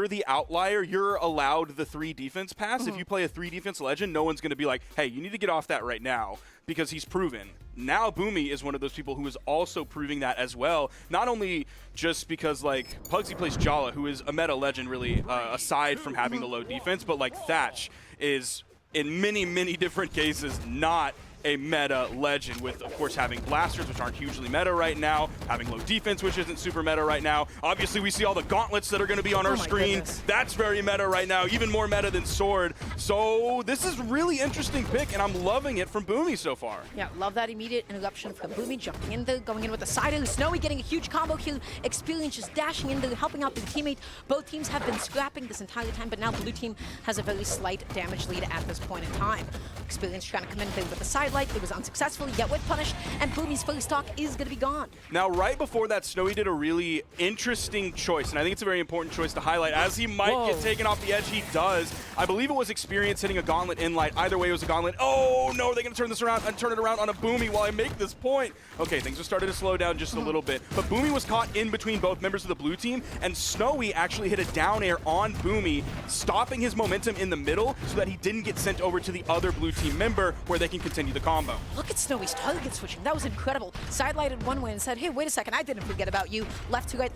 you're the outlier, you're allowed the 3 defense pass. If you play a 3 defense legend, no one's going to be like, hey, you need to get off that right now because he's proven. Now Boomie is one of those people who is also proving that as well. Not only just because like Pugsy plays Jala, who is a meta legend really, aside from having the low defense, but like Thatch is in many, many different cases not a meta legend, with of course having blasters, which aren't hugely meta right now, having low defense, which isn't super meta right now. Obviously we see all the gauntlets that are going to be on our screen. Goodness. That's very meta right now, even more meta than Sword. So this is really interesting pick, and I'm loving it from Boomie so far. Yeah, love that immediate interruption from Boomie, jumping in there, going in with the side of Snowy, getting a huge combo kill. Experience just dashing in there, helping out the teammate. Both teams have been scrapping this entire time, but now blue team has a very slight damage lead at this point in time. Experience trying to come in there with the sidelight. It was unsuccessful, yet with punish, and Boomie's first stock is going to be gone. Now, right before that, Snowy did a really interesting choice, and I think it's a very important choice to highlight. As he might get taken off the edge, he does. I believe it was Experience hitting a gauntlet in light. Either way, it was a gauntlet. Oh, no, are they going to turn this around and turn it around on a Boomie while I make this point? Okay, things are starting to slow down just a little bit, but Boomie was caught in between both members of the blue team, and Snowy actually hit a down air on Boomie, stopping his momentum in the middle so that he didn't get sent over to the other blue team member where they can continue the combo. Look at Snowy's target switching. That was incredible. Sidelighted one way and said, hey, wait a second, I didn't forget about you. Left to right,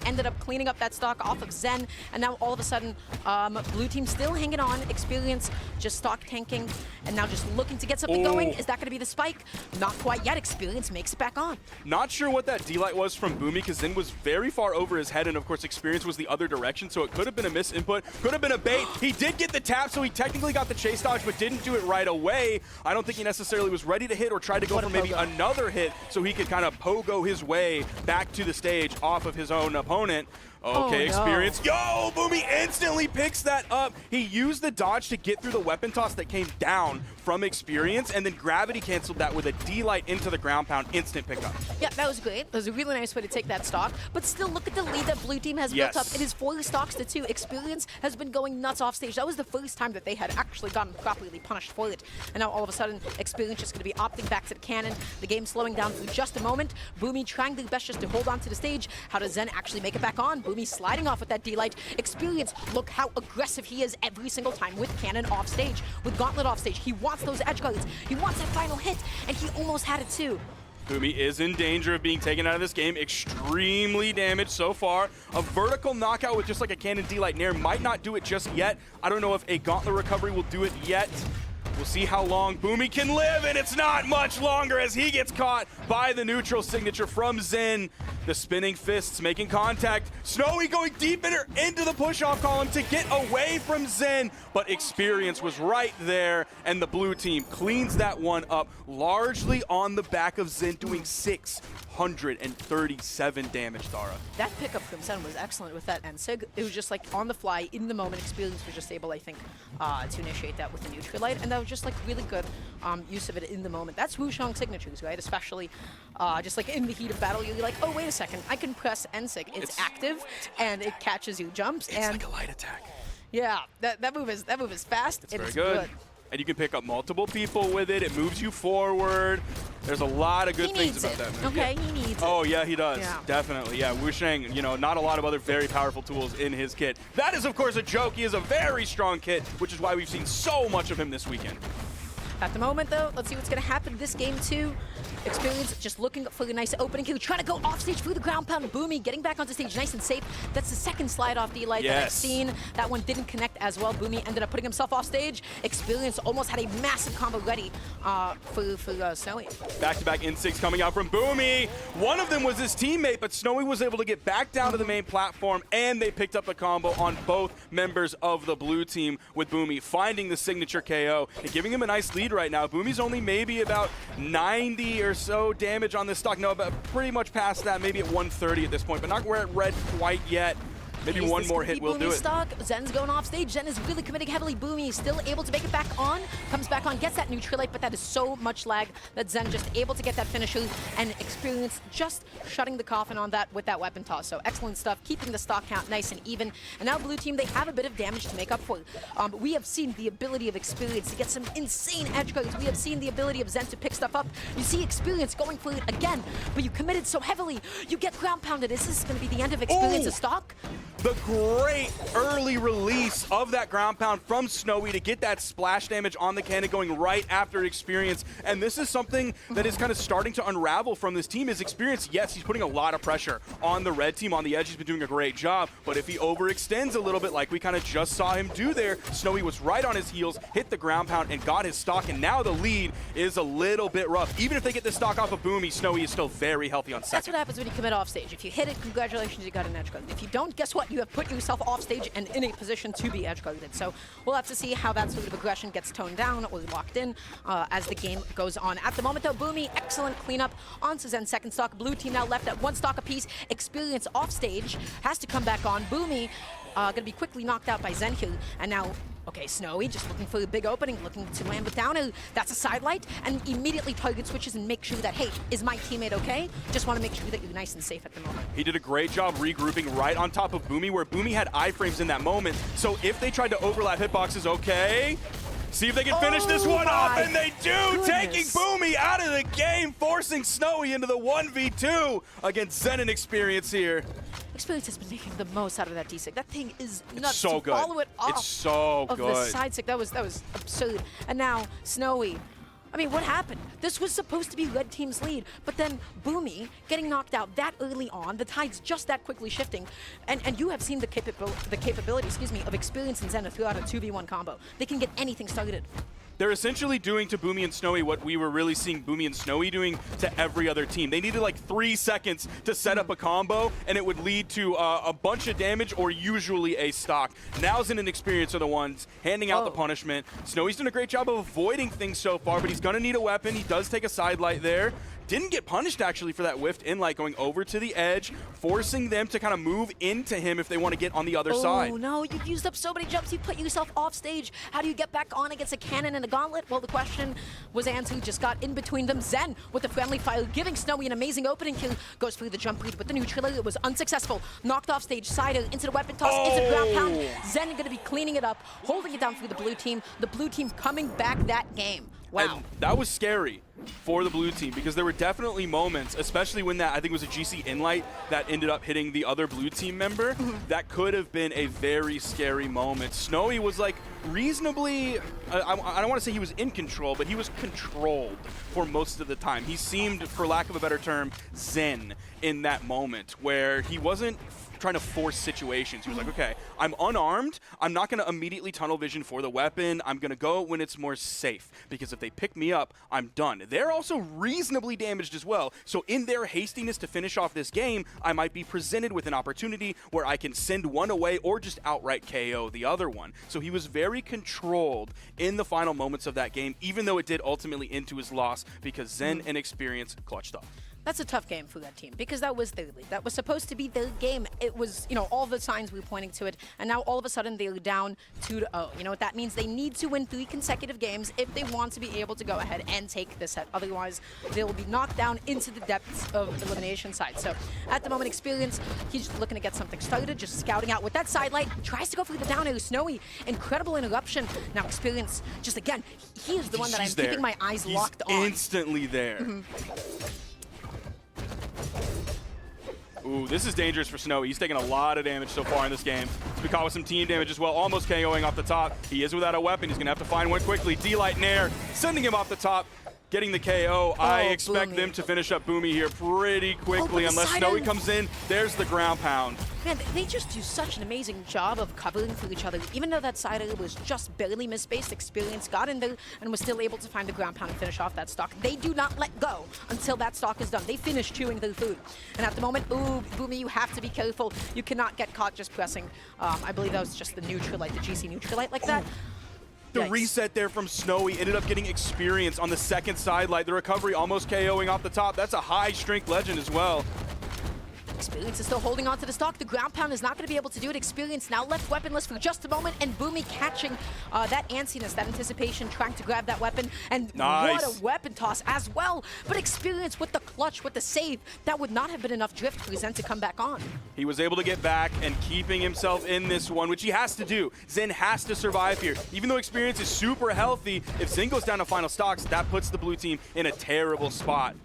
ended up cleaning up that stock off of Zen, and now all of a sudden, blue team still hanging on. Experience just stock tanking, and now just looking to get something going. Is that going to be the spike? Not quite yet. Experience makes it back on. Not sure what that D-light was from Boomie, because Zen was very far over his head, and of course Experience was the other direction, so it could have been a misinput, could have been a bait. He did get the tap, so he technically got the chase dodge, but didn't do it right away. I don't think he necessarily was ready to hit or try to go for maybe another hit so he could kind of pogo his way back to the stage off of his own opponent. Okay, Experience. Yo, Boomie instantly picks that up. He used the dodge to get through the weapon toss that came down from Experience, and then gravity canceled that with a D-light into the ground pound, instant pickup. Yeah, that was great. That was a really nice way to take that stock. But still, look at the lead that blue team has built up. It is 4 stocks to 2. Experience has been going nuts off stage. That was the first time that they had actually gotten properly punished for it. And now all of a sudden, Experience just going to be opting back to the cannon. The game slowing down for just a moment. Boomie trying their best just to hold on to the stage. How does Zen actually make it back on? Boomie sliding off with that D-light. Experience, look how aggressive he is every single time with cannon off stage, with gauntlet off stage. He wants those edge guards. He wants that final hit, and he almost had it too. Boomie is in danger of being taken out of this game. Extremely damaged so far. A vertical knockout with just like a cannon D-light nair might not do it just yet. I don't know if a gauntlet recovery will do it yet. We'll see how long Boomie can live, and it's not much longer as he gets caught by the neutral signature from Zen. The spinning fists making contact. Snowy going deep into the push-off column to get away from Zen, but Experience was right there, and the blue team cleans that one up, largely on the back of Zen, doing 637 damage, Dara. That pickup from Zen was excellent with that Ensig. It was just like on the fly, in the moment. Experience was just able, I think, to initiate that with the neutral light, and that was just like really good use of it in the moment. That's Wushang signatures, right? Especially just like in the heat of battle, you're like, oh, wait a second, I can press Ensig. It's active, and it catches you jumps. It's like a light attack. Yeah, that move is fast. It's very good. And you can pick up multiple people with it. It moves you forward. There's a lot of good things about that move. Okay, he needs it. Oh, yeah, he does. Yeah. Definitely. Yeah, Wushang, you know, not a lot of other very powerful tools in his kit. That is, of course, a joke. He is a very strong kit, which is why we've seen so much of him this weekend. At the moment, though, let's see what's going to happen this game, too. Experience just looking for a nice opening here, trying to go off stage through the ground pound. Boomie getting back onto stage nice and safe. That's the second slide off D-light that I've seen. That one didn't connect as well. Boomie ended up putting himself off stage. Experience almost had a massive combo ready for Snowy. Back-to-back in-6 coming out from Boomie. One of them was his teammate, but Snowy was able to get back down to the main platform, and they picked up a combo on both members of the blue team, with Boomie finding the signature KO and giving him a nice lead right now. Boomie's only maybe about 90 or so damage on this stock. No, but pretty much past that, maybe at 130 at this point, but not where it red quite yet. Maybe one more hit will do it. Stock. Zen's going off stage. Zen is really committing heavily. Boomie is still able to make it back on. Comes back on, gets that neutral light, but that is so much lag that Zen just able to get that finisher, and Experience just shutting the coffin on that with that weapon toss. So excellent stuff, keeping the stock count nice and even. And now blue team, they have a bit of damage to make up for. We have seen the ability of Experience to get some insane edge guards. We have seen the ability of Zen to pick stuff up. You see Experience going for it again, but you committed so heavily. You get ground pounded. Is this going to be the end of Experience's stock? The great early release of that ground pound from Snowy to get that splash damage on the cannon going right after Experience. And this is something that is kind of starting to unravel from this team is Experience. Yes, he's putting a lot of pressure on the red team on the edge. He's been doing a great job. But if he overextends a little bit like we kind of just saw him do there, Snowy was right on his heels, hit the ground pound, and got his stock. And now the lead is a little bit rough. Even if they get the stock off of Boomie, Snowy is still very healthy on second. That's what happens when you commit off stage. If you hit it, congratulations, you got an edge guard. If you don't, guess what? You have put yourself off stage and in a position to be edge guarded. So we'll have to see how that sort of aggression gets toned down or locked in as the game goes on. At the moment, though, Boomie, excellent cleanup onto Zen's second stock. Blue team now left at one stock apiece. Experience off stage has to come back on. Boomie going to be quickly knocked out by Zen here, and now. Okay, Snowy just looking for a big opening, looking to land with down air. That's a side light, and immediately target switches and make sure that, hey, is my teammate okay? Just want to make sure that you're nice and safe at the moment. He did a great job regrouping right on top of Boomie, where Boomie had iframes in that moment. So if they tried to overlap hitboxes, okay. See if they can finish this one off, and they do, taking Boomie out of the game, forcing Snowy into the 1v2 against Zen and Experience here. Experience has been making the most out of that D-Sig. That thing is nuts. It's so good. Follow it off It's so of good. the side stick. That was absurd. And now Snowy. I mean, what happened? This was supposed to be red team's lead, but then Boomie getting knocked out that early on, the tide's just that quickly shifting, and you have seen the capability, of Experience and Zen throughout a 2v1 combo. They can get anything started. They're essentially doing to Boomie and Snowy what we were really seeing Boomie and Snowy doing to every other team. They needed like 3 seconds to set up a combo, and it would lead to a bunch of damage or usually a stock. Now Zen and Experience are the ones handing out the punishment. Snowy's done a great job of avoiding things so far, but he's going to need a weapon. He does take a side light there. Didn't get punished, actually, for that whiffed in light going over to the edge, forcing them to kind of move into him if they want to get on the other side. Oh, no, you've used up so many jumps. You put yourself off stage. How do you get back on against a cannon and a gauntlet? Well, the question was answered. Just got in between them. Zen with the friendly fire, giving Snowy an amazing opening kill. Goes through the jump lead with the neutral. It was unsuccessful. Knocked off stage, side into the weapon toss, into the ground pound. Zen going to be cleaning it up, holding it down for the blue team. The blue team coming back that game. Wow. And that was scary for the blue team because there were definitely moments, especially when that, I think it was a GC inlight that ended up hitting the other blue team member, that could have been a very scary moment. Snowy was like reasonably, I don't want to say he was in control, but he was controlled for most of the time. He seemed, for lack of a better term, zen in that moment where he wasn't trying to force situations. He was like, okay, I'm unarmed. I'm not going to immediately tunnel vision for the weapon. I'm going to go when it's more safe because if they pick me up, I'm done. They're also reasonably damaged as well. So in their hastiness to finish off this game, I might be presented with an opportunity where I can send one away or just outright KO the other one. So he was very controlled in the final moments of that game, even though it did ultimately end to his loss because Zen and Experience clutched up. That's a tough game for that team because that was their lead. That was supposed to be their game. It was, all the signs we were pointing to it, and now all of a sudden they're down 2-0. You know what that means? They need to win 3 consecutive games if they want to be able to go ahead and take this set. Otherwise, they will be knocked down into the depths of elimination side. So at the moment, Experience, he's just looking to get something started, just scouting out with that side light. Tries to go for the down air. Snowy, incredible interruption. Now Experience, just again, he is the one that I'm keeping my eyes locked on. Instantly there. Ooh, this is dangerous for Snowy. He's taking a lot of damage so far in this game. He's been caught with some team damage as well, almost KOing off the top. He is without a weapon. He's going to have to find one quickly. D-Light Nair, sending him off the top, getting the KO. I expect them to finish up Boomie here pretty quickly unless Snowy comes in. There's the ground pound. Man, they just do such an amazing job of covering for each other. Even though that side air was just barely misspaced, Experience got in there and was still able to find the ground pound and finish off that stock. They do not let go until that stock is done. They finish chewing their food. And at the moment, ooh, Boomie, you have to be careful. You cannot get caught just pressing. I believe that was just the neutral light, the GC neutral light like that. The reset there from Snowy ended up getting Experience on the second side light. The recovery almost KOing off the top. That's a high strength legend as well. Experience is still holding on to the stock. The ground pound is not going to be able to do it. Experience now left weaponless for just a moment, and Boomie catching that antsiness, that anticipation, trying to grab that weapon. And what a weapon toss as well. But Experience with the clutch, with the save, that would not have been enough drift for Zen to come back on. He was able to get back and keeping himself in this one, which he has to do. Zen has to survive here. Even though Experience is super healthy, if Zen goes down to final stocks, that puts the blue team in a terrible spot.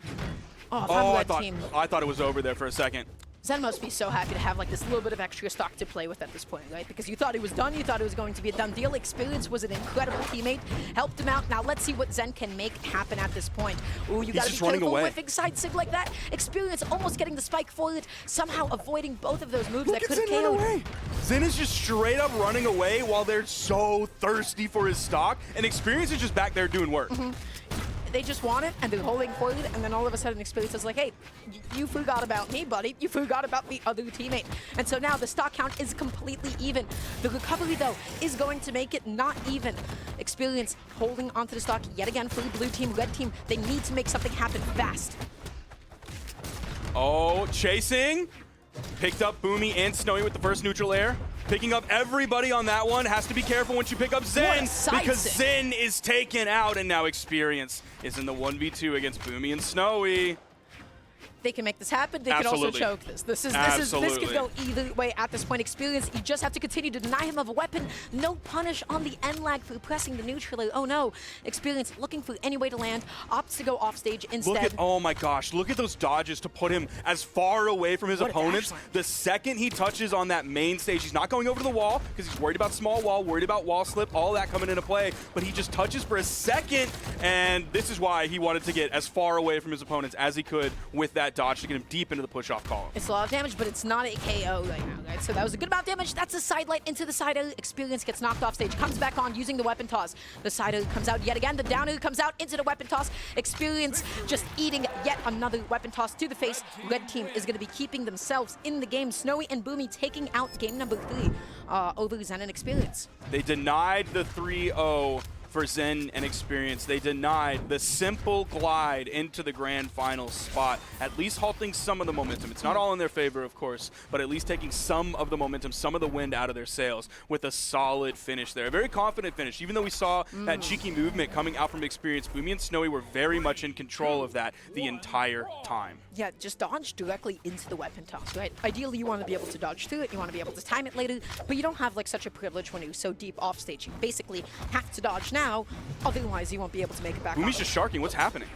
I thought it was over there for a second. Zen must be so happy to have like this little bit of extra stock to play with at this point, right? Because you thought he was done, you thought it was going to be a done deal. Experience was an incredible teammate, helped him out. Now let's see what Zen can make happen at this point. Ooh, you gotta be careful whiffing side sig like that. Experience almost getting the spike forward, somehow avoiding both of those moves that could have KO'd. Zen is just straight up running away while they're so thirsty for his stock, and Experience is just back there doing work. They just want it, and they're holding forward, and then all of a sudden Experience is like, hey, you forgot about me, buddy. You forgot about the other teammate. And so now the stock count is completely even. The recovery, though, is going to make it not even. Experience holding onto the stock yet again for the blue team, red team. They need to make something happen fast. Oh, chasing. Picked up Boomie and Snowy with the first neutral air. Picking up everybody on that one. Has to be careful once you pick up Zen, because Zen is taken out, and now Experience is in the 1v2 against Boomie and Snowy. They can make this happen. They can also choke this. This could go either way at this point. Experience, you just have to continue to deny him of a weapon. No punish on the end lag for pressing the neutral. Oh no. Experience looking for any way to land, opts to go off stage instead. Look at, oh my gosh, look at those dodges to put him as far away from his opponents. The second he touches on that main stage, he's not going over the wall because he's worried about small wall, worried about wall slip, all that coming into play, but he just touches for a second, and this is why he wanted to get as far away from his opponents as he could with that dodge to get him deep into the push-off column. It's a lot of damage, but it's not a KO right now, guys. So that was a good amount of damage. That's a side light into the side air. Experience gets knocked off stage, comes back on using the weapon toss. The side air comes out yet again. The down air comes out into the weapon toss. Experience just eating yet another weapon toss to the face. Red team is going to be keeping themselves in the game. Snowy and Boomie taking out game number 3 over Zen and Experience. They denied the 3-0 for Zen and Experience. They denied the simple glide into the grand final spot, at least halting some of the momentum. It's not all in their favor, of course, but at least taking some of the momentum, some of the wind out of their sails with a solid finish there. A very confident finish. Even though we saw that cheeky movement coming out from Experience, Boomie and Snowy were very much in control of that the entire time. Yeah, just dodge directly into the weapon toss, right? Ideally, you want to be able to dodge through it, you want to be able to time it later, but you don't have like such a privilege when you're so deep off stage. You basically have to dodge now, otherwise you won't be able to make it back. Boomie's just sharking. What's happening?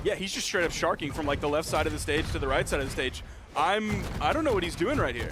Yeah, he's just straight up sharking from like the left side of the stage to the right side of the stage. I don't know what he's doing right here.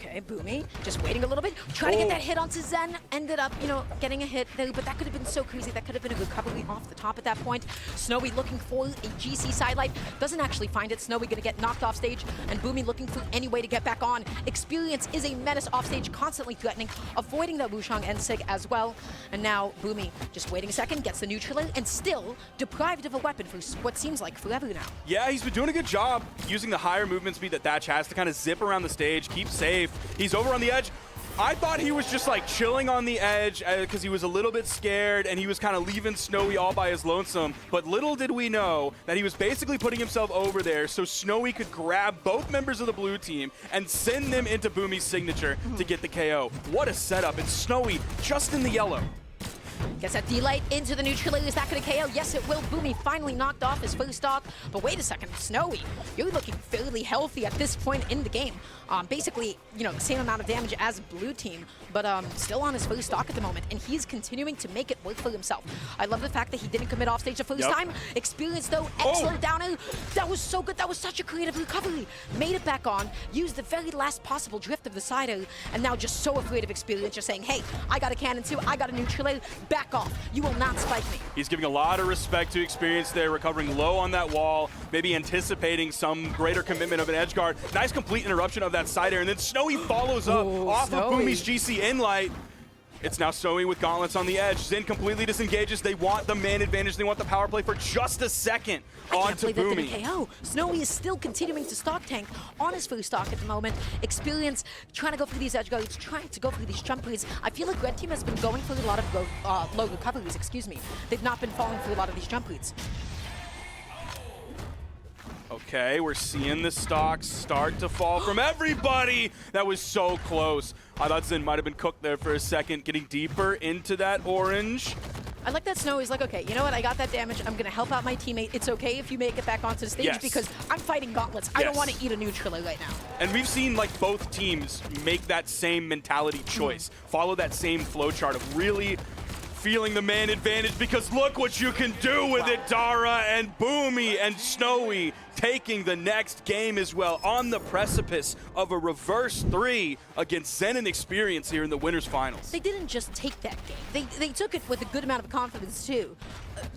Okay, Boomie just waiting a little bit, trying to get that hit onto Zen. Ended up, you know, getting a hit there, but that could have been so crazy. That could have been a recovery off the top at that point. Snowy looking for a GC sidelight, doesn't actually find it. Snowy gonna get knocked off stage, and Boomie looking for any way to get back on. Experience is a menace off stage, constantly threatening, avoiding that Wushang and Sig as well. And now Boomie just waiting a second, gets the neutral, and still deprived of a weapon for what seems like forever now. Yeah, he's been doing a good job using the higher movement speed that Thatch has to kind of zip around the stage, keep safe. He's over on the edge. I thought he was just like chilling on the edge because he was a little bit scared and he was kind of leaving Snowy all by his lonesome. But little did we know that he was basically putting himself over there so Snowy could grab both members of the blue team and send them into Boomie's signature to get the KO. What a setup. And Snowy just in the yellow. Gets that D-Light into the neutral. Is that going to KO? Yes, it will. Boomie finally knocked off his first stock. But wait a second, Snowy, you're looking fairly healthy at this point in the game. Basically, you know, the same amount of damage as blue team, but still on his first stock at the moment, and he's continuing to make it work for himself. I love the fact that he didn't commit off stage the first time. Experience, though, excellent downer. That was so good. That was such a creative recovery. Made it back on, used the very last possible drift of the sider, and now just so afraid of Experience, just saying, hey, I got a cannon too, I got a neutral. Back off. You will not spike me. He's giving a lot of respect to Experience there, recovering low on that wall, maybe anticipating some greater commitment of an edge guard. Nice complete interruption of that side air, and then Snowy follows up off of Boomie's GC in-light. It's now Snowy with gauntlets on the edge. Zen completely disengages. They want the man advantage. They want the power play for just a second onto Boomie. KO. Snowy is still continuing to stock tank on his first stock at the moment. Experience trying to go for these edge guards, trying to go for these jumpers. I feel like red team has been going for a lot of low recoveries, excuse me. They've not been falling for a lot of these jumpers. Okay, we're seeing the stocks start to fall from everybody. That was so close. I thought Zen might have been cooked there for a second, getting deeper into that orange. I like that Snowy's like, okay, you know what? I got that damage. I'm going to help out my teammate. It's okay if you make it back onto the stage because I'm fighting gauntlets. I don't want to eat a neutral right now. And we've seen like both teams make that same mentality choice, follow that same flowchart of really feeling the man advantage, because look what you can do with it, Dara and Boomie and Snowy taking the next game as well, on the precipice of a reverse 3 against Zen and Experience here in the winners finals. They didn't just take that game. They took it with a good amount of confidence too.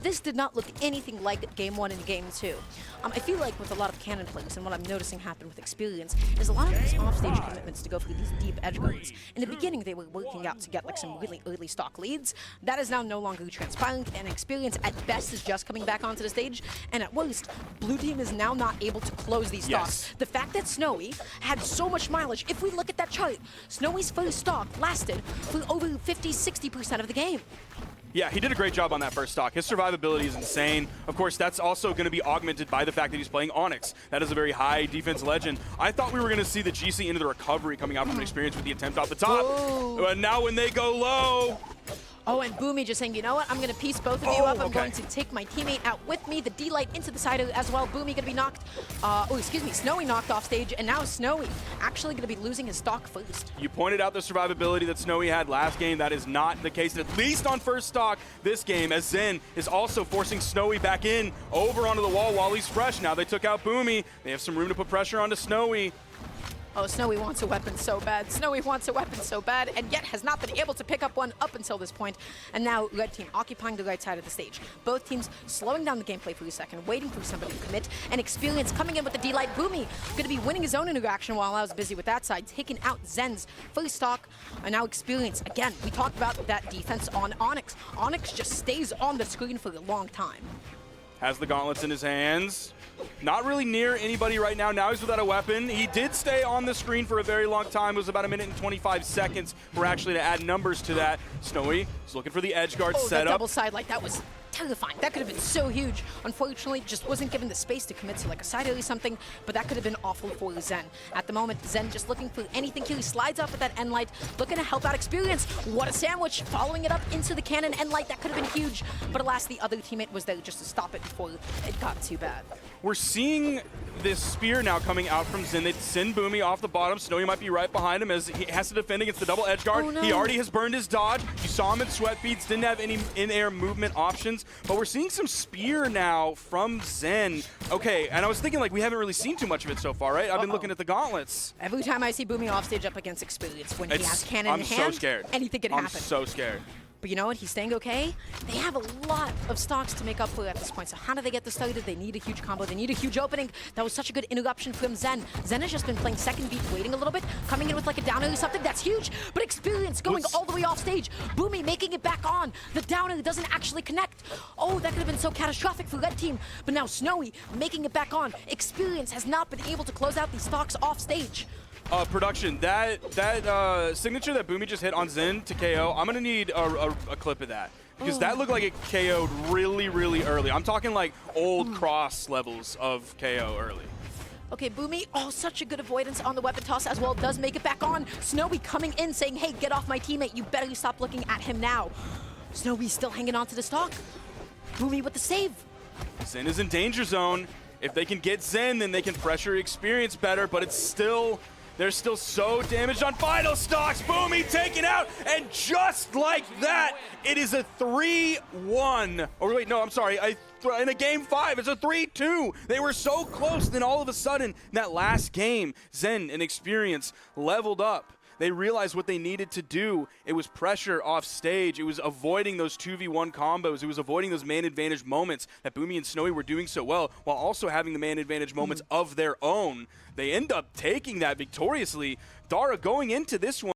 This did not look anything like Game 1 and Game 2. I feel like with a lot of Cannon players, and what I'm noticing happen with Experience, is a lot of these offstage commitments to go for these deep edge guards. In the beginning, they were working out to get like some really early stock leads. That is now no longer transpiring, and Experience at best is just coming back onto the stage, and at worst, blue team is now not able to close these stocks. Yes. The fact that Snowy had so much mileage, if we look at that chart, Snowy's first stock lasted for over 50-60% of the game. Yeah, he did a great job on that first stock. His survivability is insane. Of course, that's also going to be augmented by the fact that he's playing Onyx. That is a very high defense legend. I thought we were going to see the GC into the recovery coming out from Experience with the attempt off the top. Whoa. But now when they go low... Oh, and Boomie just saying, you know what, I'm going to piece both of you up. I'm going to take my teammate out with me. The D-Light into the side as well. Boomie going to be knocked, Snowy knocked off stage, and now Snowy actually going to be losing his stock first. You pointed out the survivability that Snowy had last game. That is not the case, at least on first stock this game, as Zen is also forcing Snowy back in over onto the wall while he's fresh. Now they took out Boomie. They have some room to put pressure onto Snowy. Oh, Snowy wants a weapon so bad. Snowy wants a weapon so bad, and yet has not been able to pick up one up until this point. And now Red Team occupying the right side of the stage. Both teams slowing down the gameplay for a second, waiting for somebody to commit, and Experience coming in with the D-Light. Boomie going to be winning his own interaction while I was busy with that side, taking out Zen's first stock, and now Experience. Again, we talked about that defense on Onyx. Onyx just stays on the screen for a long time. Has the gauntlets in his hands. Not really near anybody right now. Now he's without a weapon. He did stay on the screen for a very long time. It was about 1 minute and 25 seconds for actually to add numbers to that. Snowy is looking for the edge guard setup. The double side, like, that was terrifying. That could have been so huge. Unfortunately, just wasn't given the space to commit to like a side or something, but that could have been awful for Zen. At the moment, Zen just looking for anything here. He slides up with that end light, looking to help out Experience. What a sandwich, following it up into the cannon end light. That could have been huge, but alas, the other teammate was there just to stop it before it got too bad. We're seeing this spear now coming out from Zen. They send Boomie off the bottom. Snowy might be right behind him as he has to defend against the double edge guard. Oh, no. He already has burned his dodge. You saw him in sweat beads, didn't have any in-air movement options, but we're seeing some spear now from Zen. Okay, and I was thinking, like, we haven't really seen too much of it so far, right? I've been looking at the gauntlets. Every time I see Boomie offstage up against Experience, when he has cannon in hand, I'm so scared. Anything can happen. I'm so scared. But you know what? He's staying okay. They have a lot of stocks to make up for at this point. So how do they get this started? They need a huge combo. They need a huge opening. That was such a good interruption from Zen. Zen has just been playing second beat, waiting a little bit, coming in with like a downer or something. That's huge. But Experience going all the way off stage. Boomie making it back on. The downer doesn't actually connect. Oh, that could have been so catastrophic for Red Team. But now Snowy making it back on. Experience has not been able to close out these stocks off stage. Production, that signature that Boomie just hit on Zen to KO, I'm going to need a clip of that. Because that looked like it KO'd really, really early. I'm talking like old cross levels of KO early. Okay, Boomie, such a good avoidance on the weapon toss as well. Does make it back on. Snowy coming in saying, hey, get off my teammate. You better stop looking at him now. Snowy's still hanging on to the stock. Boomie with the save. Zen is in danger zone. If they can get Zen, then they can pressure Experience better, but it's still... They're still so damaged on final stocks. Boomie taken out, and just like that, it is a 3-1. Or wait, no, I'm sorry. In a game 5, it's a 3-2. They were so close, then all of a sudden, in that last game, Zen and Experience leveled up. They realized what they needed to do. It was pressure off stage. It was avoiding those 2v1 combos. It was avoiding those man advantage moments that Boomie and Snowy were doing so well, while also having the man advantage moments of their own. They end up taking that victoriously. Dara going into this one.